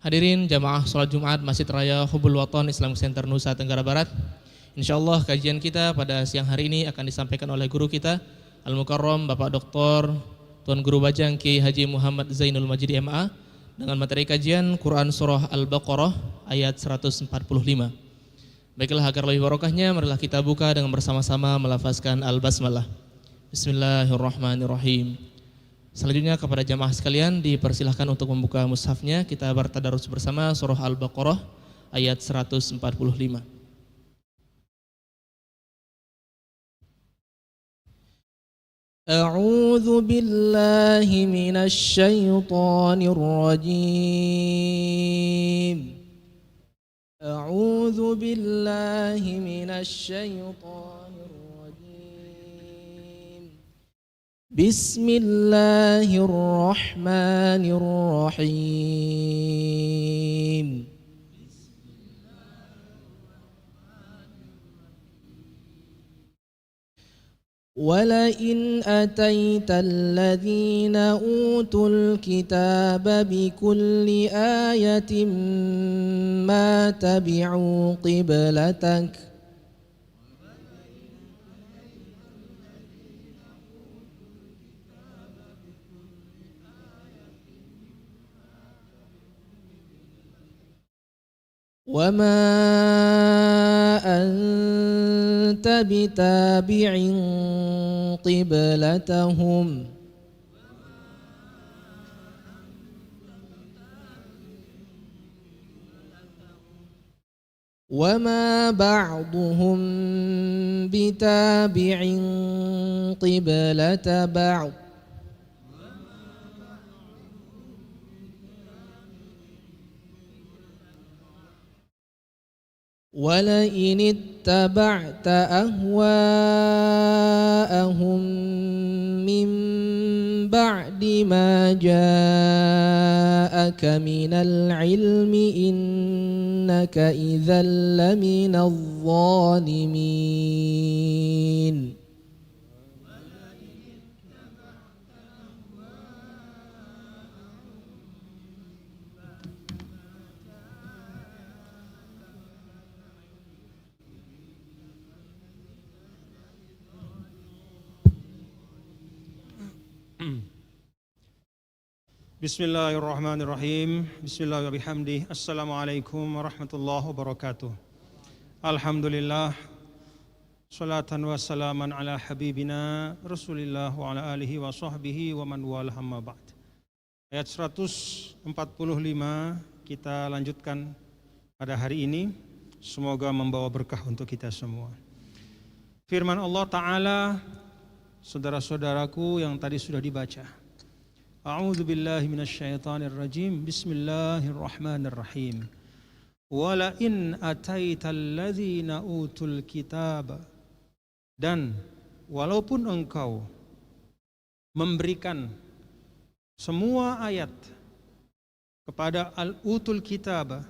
Hadirin jamaah sholat Jumat Masjid Raya Hubul Waton Islam Center Nusa Tenggara Barat. Insyaallah kajian kita pada siang hari ini akan disampaikan oleh guru kita Al-Mukarram Bapak Dr. Tuan Guru Bajang Kiai Haji Muhammad Zainul Majid MA dengan materi kajian Quran Surah Al-Baqarah ayat 145. Baiklah, agar lebih barokahnya marilah kita buka dengan bersama-sama melafazkan Al-Basmalah. Bismillahirrahmanirrahim. Selanjutnya kepada jamaah sekalian dipersilahkan untuk membuka mushafnya. Kita bertadarus bersama surah Al-Baqarah ayat 145. A'udzu billahi minasy syaithanir rajim. A'udzu billahi minasy syaithanir rajim. Bismillahirrahmanirrahim. ولئن أتيت الذين أوتوا الكتاب بكل آية ما تبعوا قبلتك وما أنت بتابع قبلتهم وما بعضهم بتابع قبلة بعض ولئن اتبعت أهواءهم من بعد ما جاءك من العلم إنك إذا لمن الظالمين Bismillahirrahmanirrahim. Bismillahirrahmanirrahim. Assalamualaikum warahmatullahi wabarakatuh. Alhamdulillah. Salatan wa salaman ala habibina Rasulillah wa ala alihi wa sahbihi wa man walah amma ba'd. Ayat 145 kita lanjutkan pada hari ini. Semoga membawa berkah untuk kita semua. Firman Allah Ta'ala, saudara-saudaraku yang tadi sudah dibaca. A'udzu billahi minasyaitonir rajim. Bismillahirrahmanirrahim. Wala in ataital ladzina utul kitab, dan walaupun engkau memberikan semua ayat kepada al-utul kitab,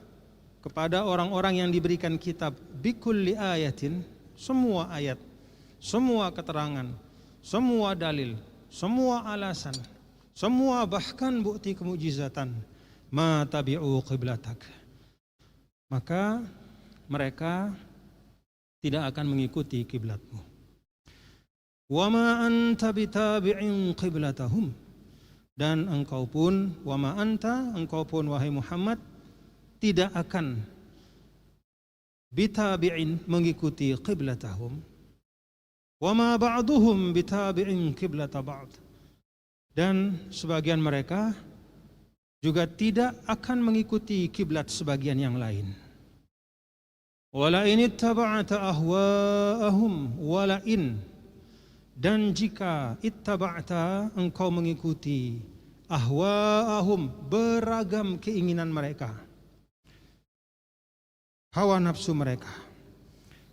kepada orang-orang yang diberikan kitab, bikulli ayatin, semua ayat, semua keterangan, semua dalil, semua alasan, semua bahkan bukti kemujizatan, ma tabi'u qiblatak, maka mereka tidak akan mengikuti kiblatmu. Wa ma anta bitabi'in qiblatahum, dan engkau pun, wa ma anta, engkau pun wahai Muhammad, tidak akan bitabi'in, mengikuti qiblatahum. Wa ma ba'duhum bitabi'in qiblata ba'd, dan sebagian mereka juga tidak akan mengikuti kiblat sebagian yang lain. Wala in ittaba'ta ahwa'ahum, wala in, dan jika ittaba'ta, engkau mengikuti ahwa'ahum, beragam keinginan mereka, hawa nafsu mereka,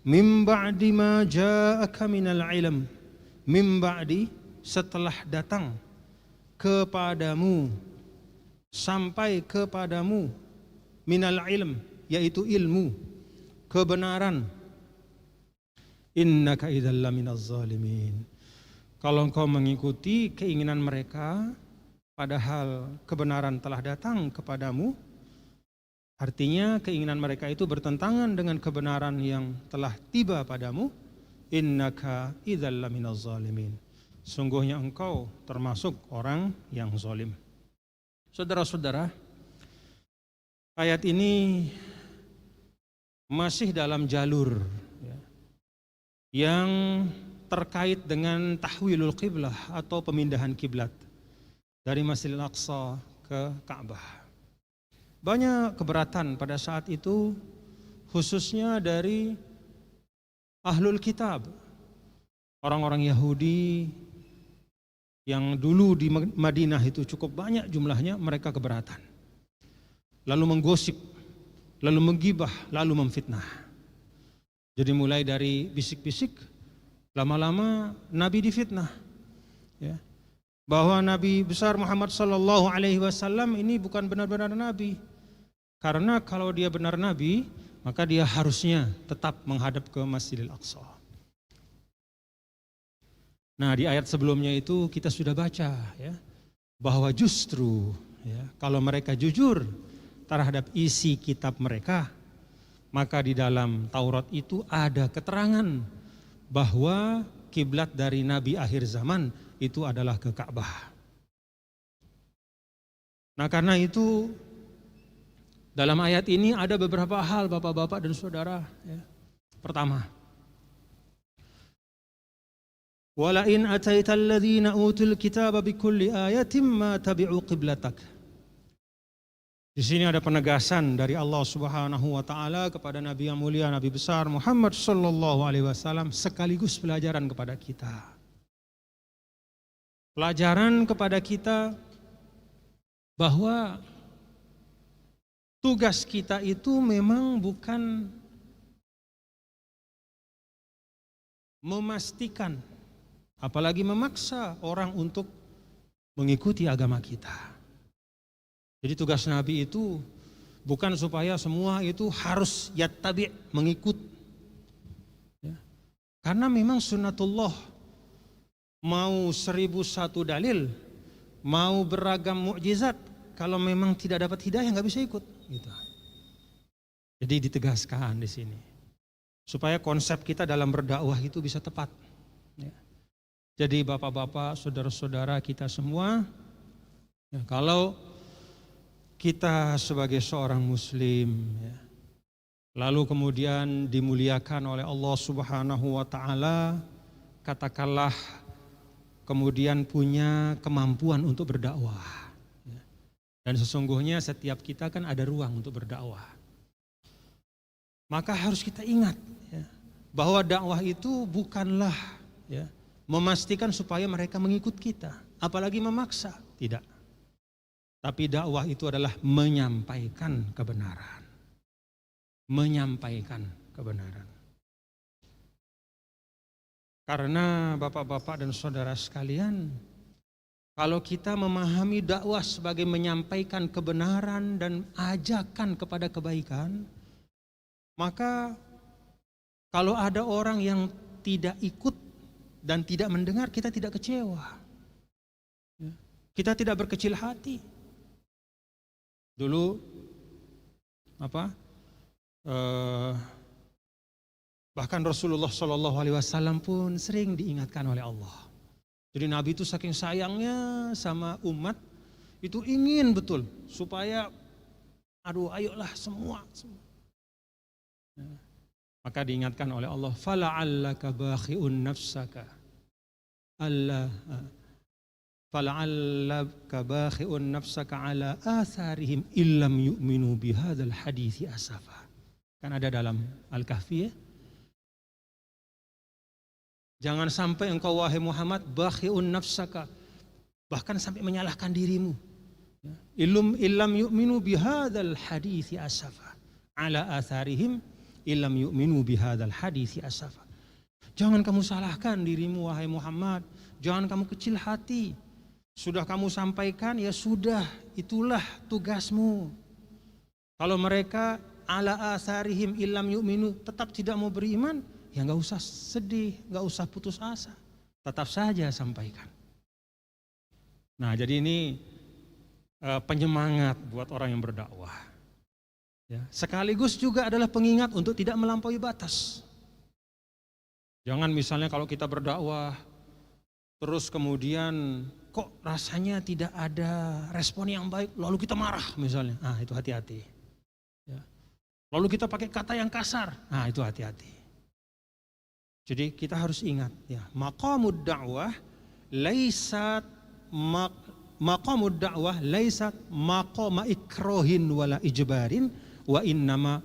mim ba'di ma ja'aka minal ilm, mim ba'di, setelah datang kepadamu, sampai kepadamu, minal ilm, yaitu ilmu, kebenaran. Innaka idzal laminaz zalimin, kalau engkau mengikuti keinginan mereka padahal kebenaran telah datang kepadamu, Artinya keinginan mereka itu bertentangan dengan kebenaran yang telah tiba padamu. Innaka idzal laminaz zalimin. Sungguhnya engkau termasuk orang yang zalim. Saudara-saudara, ayat ini masih dalam jalur yang terkait dengan tahwilul qiblah atau pemindahan kiblat dari Masjidil Aqsa ke Ka'bah. Banyak keberatan pada saat itu, khususnya dari ahlul kitab, orang-orang Yahudi yang dulu di Madinah itu cukup banyak jumlahnya, mereka keberatan. Lalu menggosip, lalu menggibah, lalu memfitnah. Jadi mulai dari bisik-bisik, lama-lama Nabi difitnah, ya, bahwa Nabi besar Muhammad sallallahu alaihi wasallam ini bukan benar-benar Nabi. Karena kalau dia benar Nabi, maka dia harusnya tetap menghadap ke Masjidil Aqsa. Nah, di ayat sebelumnya itu kita sudah baca, ya, bahwa justru, ya, kalau mereka jujur terhadap isi kitab mereka, maka di dalam Taurat itu ada keterangan bahwa kiblat dari Nabi akhir zaman itu adalah ke Ka'bah. Nah, karena itu dalam ayat ini ada beberapa hal Bapak-bapak dan Saudara, ya. Pertama, wala in ataital ladzina utul kitaba bikulli ayatin ma tabi'u qiblatak. Di sini ada penegasan dari Allah Subhanahu wa taala kepada Nabi yang mulia, Nabi besar Muhammad sallallahu alaihi wasallam, sekaligus pelajaran kepada kita. Pelajaran kepada kita bahwa tugas kita itu memang bukan memastikan, apalagi memaksa orang untuk mengikuti agama kita. Jadi tugas Nabi itu bukan supaya semua itu harus yattabi', mengikut. Ya. Karena memang sunnatullah, mau 1001 dalil, mau beragam mukjizat, kalau memang tidak dapat hidayah nggak bisa ikut. Gitu. Jadi ditegaskan di sini supaya konsep kita dalam berdakwah itu bisa tepat. Ya. Jadi bapak-bapak, saudara-saudara kita semua, ya, kalau kita sebagai seorang muslim, ya, lalu kemudian dimuliakan oleh Allah Subhanahu wa taala, katakanlah kemudian punya kemampuan untuk berdakwah, ya. Dan sesungguhnya setiap kita kan ada ruang untuk berdakwah. Maka harus kita ingat, ya, bahwa dakwah itu bukanlah, ya, memastikan supaya mereka mengikut kita, apalagi memaksa, tidak. Tapi dakwah itu adalah menyampaikan kebenaran. Menyampaikan kebenaran. Karena bapak-bapak dan saudara sekalian, kalau kita memahami dakwah sebagai menyampaikan kebenaran dan ajakan kepada kebaikan, maka kalau ada orang yang tidak ikut dan tidak mendengar, kita tidak kecewa. Kita tidak berkecil hati. Dulu bahkan Rasulullah SAW pun sering diingatkan oleh Allah. Jadi Nabi itu saking sayangnya sama umat, itu ingin betul supaya ayolah semua. Maka diingatkan oleh Allah, fala'allaka bakhi'un nafsaka fala'allaka bakhi'un nafsaka ala atharihim illam yu'minu bihadzal hadithi asafa. Kan ada dalam Al-Kahfi, ya. Jangan sampai engkau wahai Muhammad bakhi'un nafsaka, bahkan sampai menyalahkan dirimu. Illam yu'minu bihadzal hadithi asafa. Ala atharihim illam yu'minu bihadzal hadithi asafa. Jangan kamu salahkan dirimu wahai Muhammad, jangan kamu kecil hati. Sudah kamu sampaikan, ya sudah, itulah tugasmu. Kalau mereka ala asarihim illam yu'minu, tetap tidak mau beriman, ya nggak usah sedih, nggak usah putus asa, tetap saja sampaikan. Nah, jadi ini penyemangat buat orang yang berdakwah. Ya, sekaligus juga adalah pengingat untuk tidak melampaui batas. Jangan misalnya kalau kita berdakwah, terus kemudian kok rasanya tidak ada respon yang baik, lalu kita marah misalnya, itu hati-hati. Ya. Lalu kita pakai kata yang kasar, itu hati-hati. Jadi kita harus ingat, ya, maqamud da'wah laisat maqama ikrohin wala ijbarin wa innama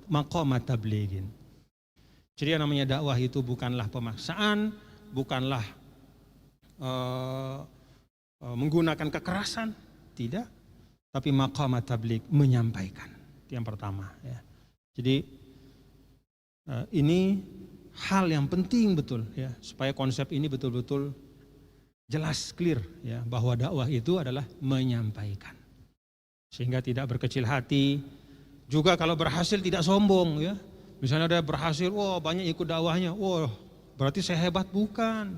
maqama tablighin. Jadi yang namanya dakwah itu bukanlah pemaksaan, bukanlah menggunakan kekerasan, tidak, tapi maqama tabligh, menyampaikan. Itu yang pertama, ya. Jadi ini hal yang penting betul, ya, supaya konsep ini betul-betul jelas, clear, ya, bahwa dakwah itu adalah menyampaikan, sehingga tidak berkecil hati. Juga kalau berhasil tidak sombong, ya. Misalnya ada berhasil, banyak ikut dakwahnya, berarti saya hebat. Bukan.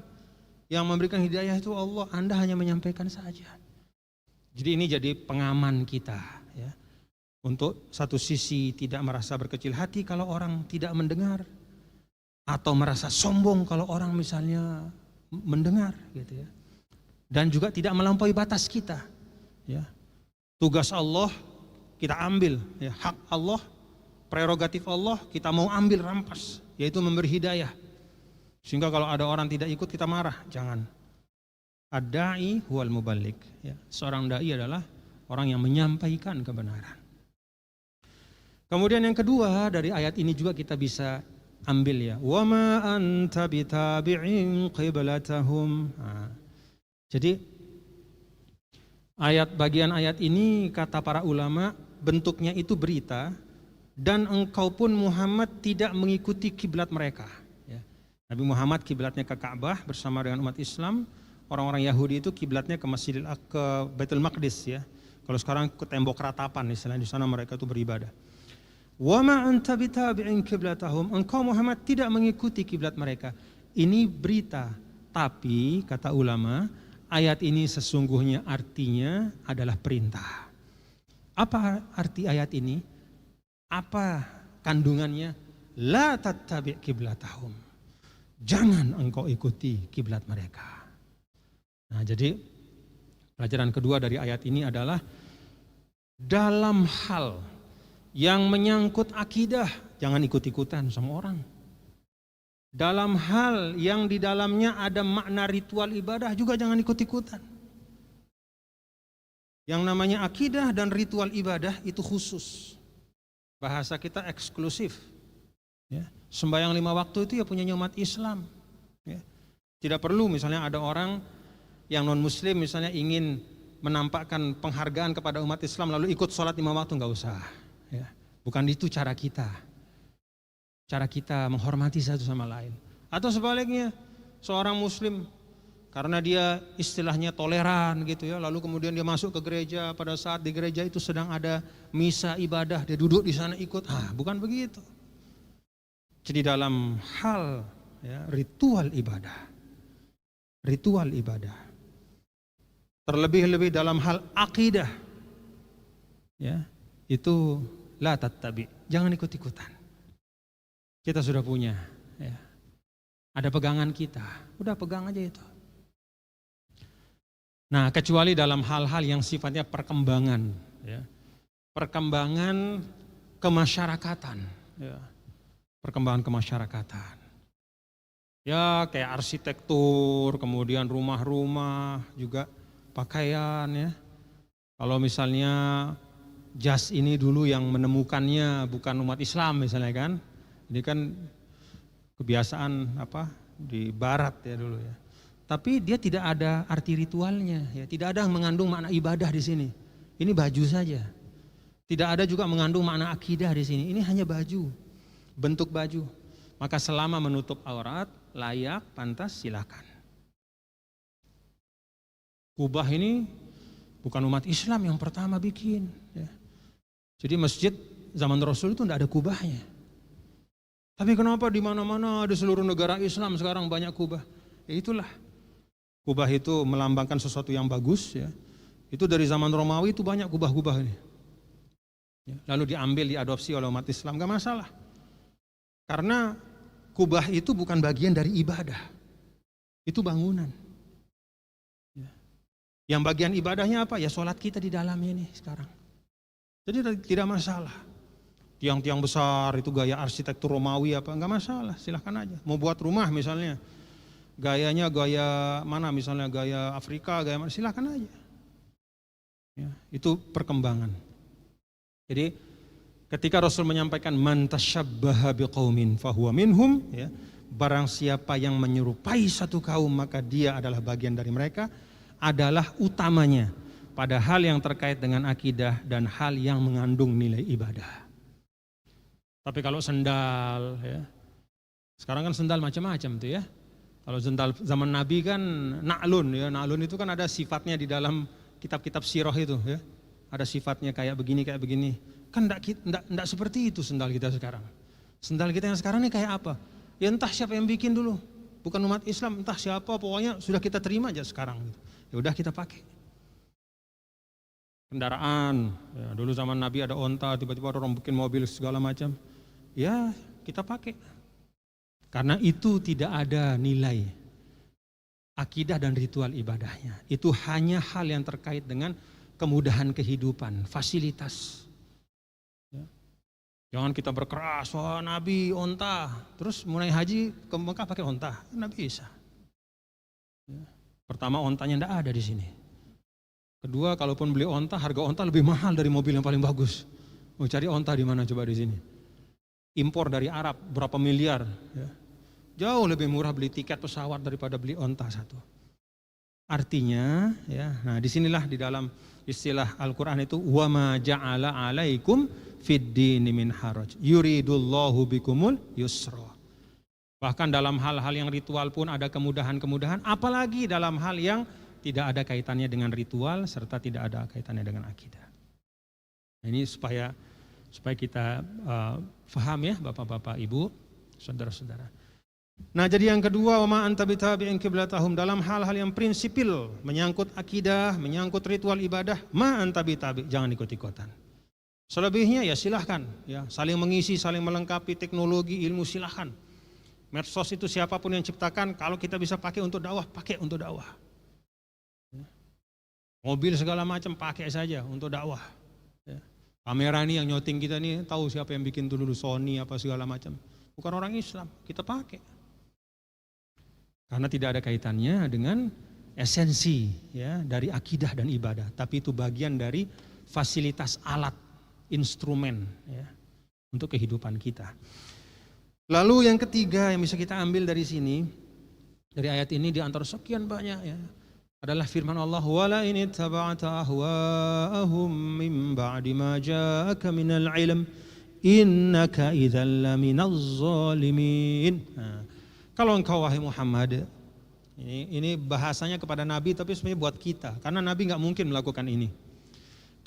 Yang memberikan hidayah itu Allah, Anda hanya menyampaikan saja. Jadi ini jadi pengaman kita, ya. Untuk satu sisi tidak merasa berkecil hati kalau orang tidak mendengar, atau merasa sombong kalau orang misalnya mendengar, gitu ya. Dan juga tidak melampaui batas kita, ya. Tugas Allah kita ambil, ya, hak Allah, prerogatif Allah kita mau ambil rampas, yaitu memberi hidayah. Sehingga kalau ada orang tidak ikut kita marah, jangan. Ad-da'i huwal muballigh, ya. Seorang dai adalah orang yang menyampaikan kebenaran. Kemudian yang kedua dari ayat ini juga kita bisa ambil, ya, wa ma anta bitabi'in qiblatahum. Jadi bagian ayat ini kata para ulama bentuknya itu berita, dan engkau pun Muhammad tidak mengikuti kiblat mereka, ya. Nabi Muhammad kiblatnya ke Ka'bah bersama dengan umat Islam. Orang-orang Yahudi itu kiblatnya ke ke Baitul Maqdis, ya. Kalau sekarang ke tembok ratapan, istilahnya di sana mereka itu beribadah. Wa ma anta bitabi'in qiblatahum, engkau Muhammad tidak mengikuti kiblat mereka. Ini berita, tapi kata ulama ayat ini sesungguhnya artinya adalah perintah. Apa arti ayat ini? Apa kandungannya? La tattabi' qiblatahum, jangan engkau ikuti kiblat mereka. Nah, jadi pelajaran kedua dari ayat ini adalah dalam hal yang menyangkut akidah jangan ikut-ikutan sama orang. Dalam hal yang di dalamnya ada makna ritual ibadah juga jangan ikut-ikutan. Yang namanya akidah dan ritual ibadah itu khusus. Bahasa kita eksklusif, ya. Sembahyang 5 waktu itu ya punyanya umat Islam, ya. Tidak perlu misalnya ada orang yang non muslim misalnya ingin menampakkan penghargaan kepada umat Islam lalu ikut sholat 5 waktu, nggak usah, ya. Bukan itu cara kita. Cara kita menghormati satu sama lain. Atau sebaliknya, seorang muslim karena dia istilahnya toleran gitu, ya, lalu kemudian dia masuk ke gereja, pada saat di gereja itu sedang ada misa ibadah, dia duduk di sana ikut. Bukan begitu. Jadi dalam hal, ya, ritual ibadah, terlebih-lebih dalam hal akidah, ya, itu la tattabi, jangan ikut-ikutan. Kita sudah punya, ya, ada pegangan kita, udah pegang aja itu. Nah, kecuali dalam hal-hal yang sifatnya perkembangan, ya, perkembangan kemasyarakatan, ya, perkembangan kemasyarakatan, ya, kayak arsitektur, kemudian rumah-rumah, juga pakaian, ya. Kalau misalnya jas ini dulu yang menemukannya bukan umat Islam misalnya, kan, ini kan kebiasaan di Barat, ya, dulu, ya. Tapi dia tidak ada arti ritualnya, ya, tidak ada mengandung makna ibadah di sini. Ini baju saja. Tidak ada juga mengandung makna akidah di sini. Ini hanya baju, bentuk baju. Maka selama menutup aurat, layak, pantas, silakan. Kubah ini bukan umat Islam yang pertama bikin, ya. Jadi masjid zaman Rasul itu tidak ada kubahnya. Tapi kenapa di mana-mana di seluruh negara Islam sekarang banyak kubah? Ya itulah. Kubah itu melambangkan sesuatu yang bagus, ya. Itu dari zaman Romawi itu banyak kubah-kubah ini. lalu diambil, diadopsi oleh umat Islam, gak masalah. Karena kubah itu bukan bagian dari ibadah, itu bangunan. Yang bagian ibadahnya apa? Ya sholat kita di dalamnya ini sekarang. Jadi tidak masalah. Tiang-tiang besar itu gaya arsitektur Romawi apa, nggak masalah, silahkan aja. Mau buat rumah misalnya, gayanya gaya mana, misalnya gaya Afrika, gaya mana, silahkan aja. Ya, itu perkembangan. Jadi ketika Rasul menyampaikan man tasyabbaha biqaumin fahuwa minhum, ya, barang siapa yang menyerupai satu kaum maka dia adalah bagian dari mereka, adalah utamanya pada hal yang terkait dengan akidah dan hal yang mengandung nilai ibadah. Tapi kalau sendal, ya, sekarang kan sendal macam-macam tuh ya. Kalau sendal zaman Nabi kan na'lun, ya, na'lun itu kan ada sifatnya di dalam kitab-kitab sirah itu, ya. Ada sifatnya kayak begini, kayak begini. Kan enggak seperti itu sendal kita sekarang. Sendal kita yang sekarang ini kayak apa? Ya entah siapa yang bikin dulu. Bukan umat Islam, entah siapa, pokoknya sudah kita terima aja sekarang. Ya udah kita pakai. Kendaraan, ya, dulu zaman Nabi ada onta, tiba-tiba orang bikin mobil segala macam. Ya kita pakai. Karena itu tidak ada nilai akidah dan ritual ibadahnya. Itu hanya hal yang terkait dengan kemudahan kehidupan, fasilitas. Ya. Jangan kita berkeras, wah Nabi onta, terus mulai haji ke Mekah pakai onta, nggak bisa. Ya. Pertama ontanya nggak ada di sini. Kedua, kalaupun beli onta, harga onta lebih mahal dari mobil yang paling bagus. Mau cari onta di mana coba di sini? Impor dari Arab berapa miliar? Ya. Jauh lebih murah beli tiket pesawat daripada beli onta satu. Artinya, ya, nah disinilah di dalam istilah Al-Quran itu wa ma ja'ala 'alaikum fid dini min haraj yuridullahu bikumul yusra. Bahkan dalam hal-hal yang ritual pun ada kemudahan-kemudahan, apalagi dalam hal yang tidak ada kaitannya dengan ritual serta tidak ada kaitannya dengan akidah. Nah, ini supaya kita paham ya Bapak-bapak, Ibu, saudara-saudara. Nah, jadi yang kedua, wa ma anta bitabi'in qiblatahum, dalam hal-hal yang prinsipil menyangkut akidah, menyangkut ritual ibadah, ma anta bitabi', jangan ikut-ikutan. Selebihnya ya silahkan, ya, saling mengisi, saling melengkapi, teknologi, ilmu silahkan. Medsos itu siapapun yang ciptakan, kalau kita bisa pakai untuk dakwah, pakai untuk dakwah. Mobil segala macam pakai saja untuk dakwah. Ya. Kamera ini yang nyoting kita nih tahu siapa yang bikin dulu, Sony apa segala macam. Bukan orang Islam, kita pakai. Karena tidak ada kaitannya dengan esensi ya dari akidah dan ibadah, tapi itu bagian dari fasilitas alat, instrumen ya untuk kehidupan kita. Lalu yang ketiga yang bisa kita ambil dari sini, dari ayat ini di antara sekian banyak ya, adalah firman Allah, wala in ittaba'ta ahwa'ahum min ba'di ma ja'aka minal ilm innaka idzal laminaz zalimin. Nah, kalau engkau wahai Muhammad, ini bahasanya kepada Nabi tapi sebenarnya buat kita, karena Nabi nggak mungkin melakukan ini.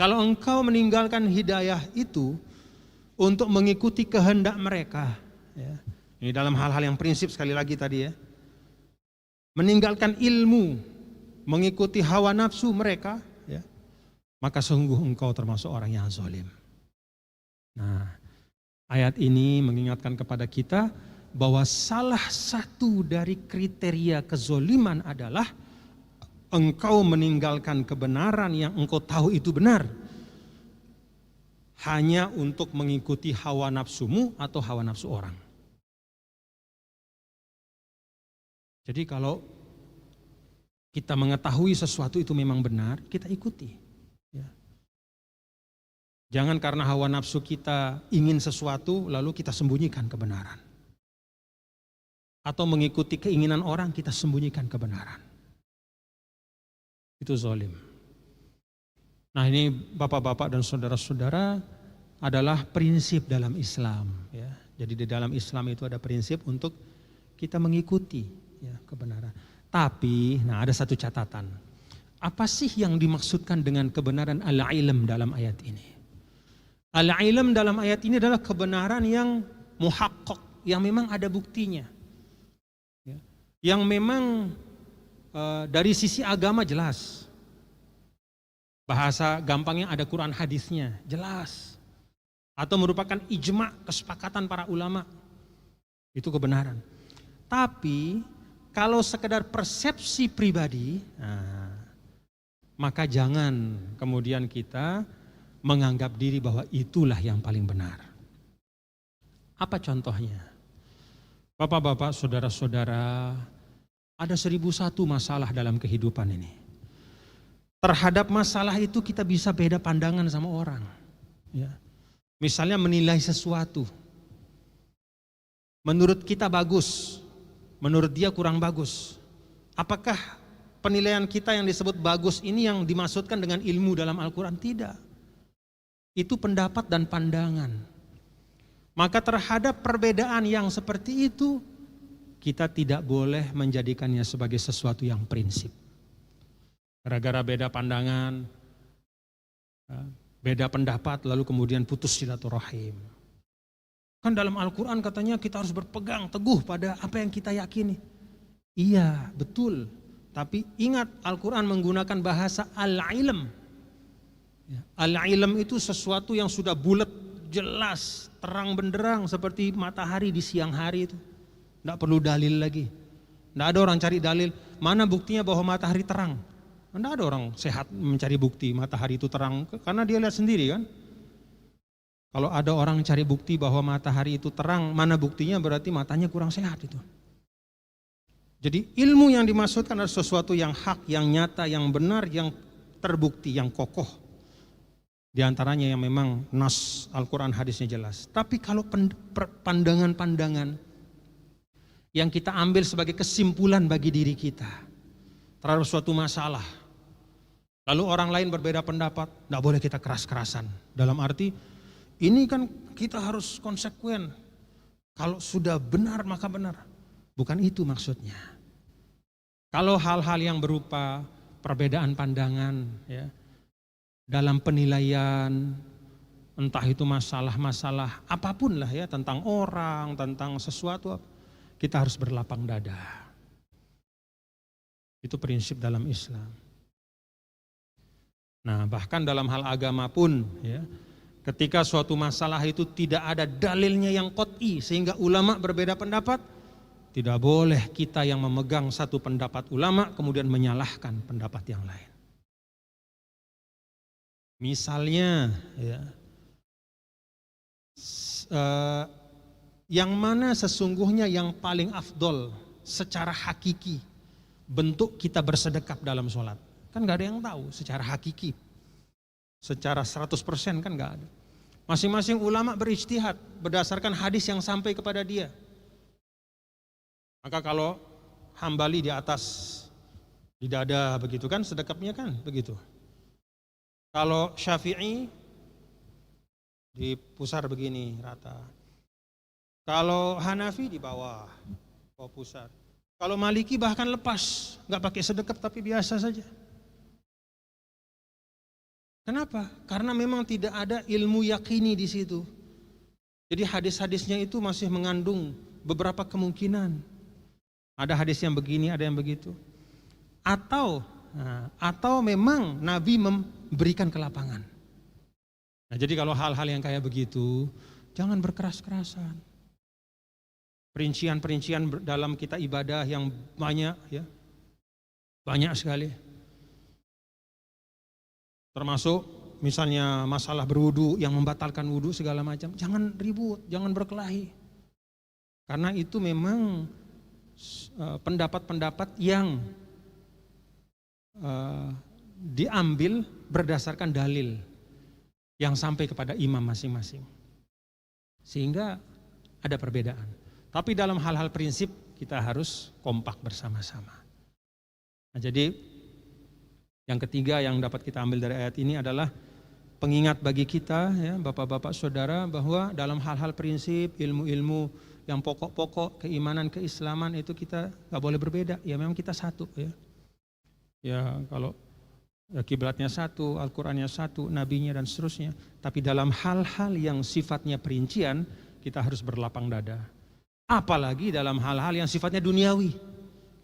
Kalau engkau meninggalkan hidayah itu untuk mengikuti kehendak mereka, ya, ini dalam hal-hal yang prinsip sekali lagi tadi ya, meninggalkan ilmu, mengikuti hawa nafsu mereka, ya, maka sungguh engkau termasuk orang yang zalim. Nah, ayat ini mengingatkan kepada kita bahwa salah satu dari kriteria kezoliman adalah engkau meninggalkan kebenaran yang engkau tahu itu benar hanya untuk mengikuti hawa nafsumu atau hawa nafsu orang. Jadi kalau kita mengetahui sesuatu itu memang benar, kita ikuti. Ya. Jangan karena hawa nafsu kita ingin sesuatu lalu kita sembunyikan kebenaran. Atau mengikuti keinginan orang kita sembunyikan kebenaran. Itu zalim. Nah, ini bapak-bapak dan saudara-saudara adalah prinsip dalam Islam. Ya. Jadi di dalam Islam itu ada prinsip untuk kita mengikuti ya, kebenaran. Tapi, nah ada satu catatan. Apa sih yang dimaksudkan dengan kebenaran al-ilm dalam ayat ini? Al-ilm dalam ayat ini adalah kebenaran yang muhaqqaq, yang memang ada buktinya. Ya. Yang memang dari sisi agama jelas. Bahasa gampangnya ada Quran hadisnya, jelas. atau merupakan ijma, kesepakatan para ulama. Itu kebenaran. Tapi kalau sekedar persepsi pribadi, maka jangan kemudian kita menganggap diri bahwa itulah yang paling benar. Apa contohnya? Bapak-bapak, saudara-saudara, ada 1001 masalah dalam kehidupan ini. Terhadap masalah itu kita bisa beda pandangan sama orang. Ya. Misalnya menilai sesuatu. Menurut kita bagus, menurut dia kurang bagus. Apakah penilaian kita yang disebut bagus ini yang dimaksudkan dengan ilmu dalam Al-Quran? Tidak. Itu pendapat dan pandangan. Maka terhadap perbedaan yang seperti itu, kita tidak boleh menjadikannya sebagai sesuatu yang prinsip. Gara-gara beda pandangan, beda pendapat, lalu kemudian putus silaturahim. Kan dalam Al-Quran katanya kita harus berpegang teguh pada apa yang kita yakini. Iya, betul. Tapi ingat, Al-Quran menggunakan bahasa al-ilm. Al-ilm itu sesuatu yang sudah bulat, jelas, terang benderang seperti matahari di siang hari itu. Tidak perlu dalil lagi. Tidak ada orang cari dalil, mana buktinya bahwa matahari terang. Tidak ada orang sehat mencari bukti matahari itu terang, karena dia lihat sendiri kan. Kalau ada orang cari bukti bahwa matahari itu terang, mana buktinya, berarti matanya kurang sehat itu. Jadi ilmu yang dimaksudkan adalah sesuatu yang hak, yang nyata, yang benar, yang terbukti, yang kokoh. Di antaranya yang memang nas Al-Quran hadisnya jelas. Tapi kalau pandangan-pandangan yang kita ambil sebagai kesimpulan bagi diri kita terhadap suatu masalah, lalu orang lain berbeda pendapat, tidak boleh kita keras-kerasan. Dalam arti, ini kan kita harus konsekuen. Kalau sudah benar maka benar. Bukan itu maksudnya. Kalau hal-hal yang berupa perbedaan pandangan, ya, dalam penilaian, entah itu masalah-masalah apapun lah ya, tentang orang, tentang sesuatu, kita harus berlapang dada. Itu prinsip dalam Islam. Nah, bahkan dalam hal agama pun, ya, ketika suatu masalah itu tidak ada dalilnya yang qat'i sehingga ulama berbeda pendapat, tidak boleh kita yang memegang satu pendapat ulama kemudian menyalahkan pendapat yang lain. Misalnya, ya, yang mana sesungguhnya yang paling afdol secara hakiki bentuk kita bersedekap dalam sholat? Kan gak ada yang tahu secara hakiki. Secara 100% kan gak ada. Masing-masing ulama berijtihad berdasarkan hadis yang sampai kepada dia. Maka kalau Hambali di atas di dada begitu kan sedekapnya kan begitu. Kalau Syafi'i di pusar begini rata. Kalau Hanafi di bawah pusar. Kalau Maliki bahkan lepas, gak pakai sedekap tapi biasa saja. Kenapa? Karena memang tidak ada ilmu yakini di situ. Jadi hadis-hadisnya itu masih mengandung beberapa kemungkinan. Ada hadis yang begini, ada yang begitu. Atau memang Nabi memberikan kelapangan. Nah, jadi kalau hal-hal yang kayak begitu, jangan berkeras-kerasan. Perincian-perincian dalam kita ibadah yang banyak, ya, banyak sekali. Termasuk misalnya masalah berwudu yang membatalkan wudu segala macam, jangan ribut, jangan berkelahi. Karena itu memang pendapat-pendapat yang diambil berdasarkan dalil yang sampai kepada imam masing-masing. Sehingga ada perbedaan. Tapi dalam hal-hal prinsip kita harus kompak bersama-sama. Nah, jadi yang ketiga yang dapat kita ambil dari ayat ini adalah pengingat bagi kita, ya, bapak-bapak saudara, bahwa dalam hal-hal prinsip, ilmu-ilmu yang pokok-pokok keimanan keislaman itu kita nggak boleh berbeda. Ya memang kita satu, ya. Ya kalau kiblatnya satu, Al-Qur'annya satu, nabinya dan seterusnya. Tapi dalam hal-hal yang sifatnya perincian kita harus berlapang dada. Apalagi dalam hal-hal yang sifatnya duniawi.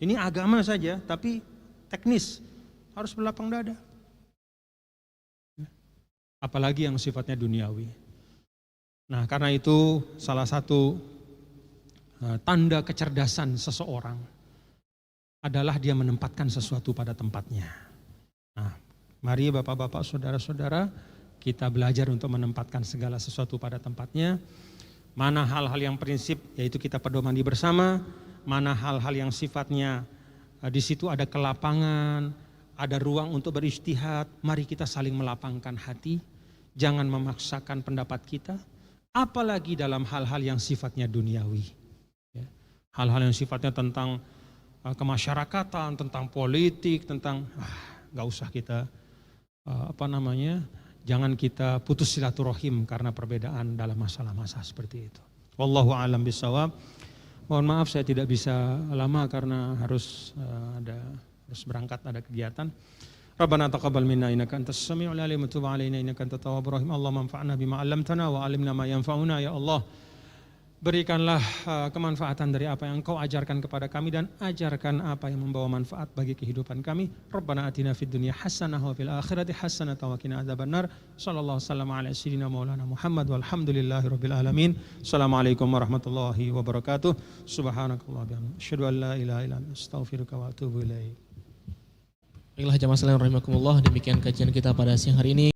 Ini agama saja, tapi teknis. Harus berlapang dada. Apalagi yang sifatnya duniawi. Nah, karena itu salah satu tanda kecerdasan seseorang adalah dia menempatkan sesuatu pada tempatnya. Nah, mari bapak-bapak, saudara-saudara, kita belajar untuk menempatkan segala sesuatu pada tempatnya. Mana hal-hal yang prinsip, yaitu kita pedomani bersama. Mana hal-hal yang sifatnya di situ ada kelapangan, ada ruang untuk berijtihad. Mari kita saling melapangkan hati, jangan memaksakan pendapat kita. Apalagi dalam hal-hal yang sifatnya duniawi. Hal-hal yang sifatnya tentang kemasyarakatan, tentang politik, tentang nggak usah kita jangan kita putus silaturahim karena perbedaan dalam masalah-masalah seperti itu. Wallahu a'lam bishawab. Mohon maaf saya tidak bisa lama karena harus berangkat, ada kegiatan. Rabbana taqabbal minna innaka antas samiul alim wa tub alaina innaka antat tawwabur rahim. Allahumma anfa'na bima 'allamtana wa 'allimna ma yanfa'una. Ya Allah, berikanlah kemanfaatan dari apa yang Engkau ajarkan kepada kami dan ajarkan apa yang membawa manfaat bagi kehidupan kami. Rabbana atina fid dunya hasanah wa fil akhirati hasanah wa qina adzabannar. Sallallahu wasallam ala sayyidina maulana Muhammad walhamdulillahirabbil alamin. Assalamualaikum warahmatullahi wabarakatuh. Subhanakallah bihamdika asyhadu an la ilaha illa anta astaghfiruka wa atubu ilaik. Baiklah jamaah sekalian rahimakumullah, demikian kajian kita pada siang hari ini.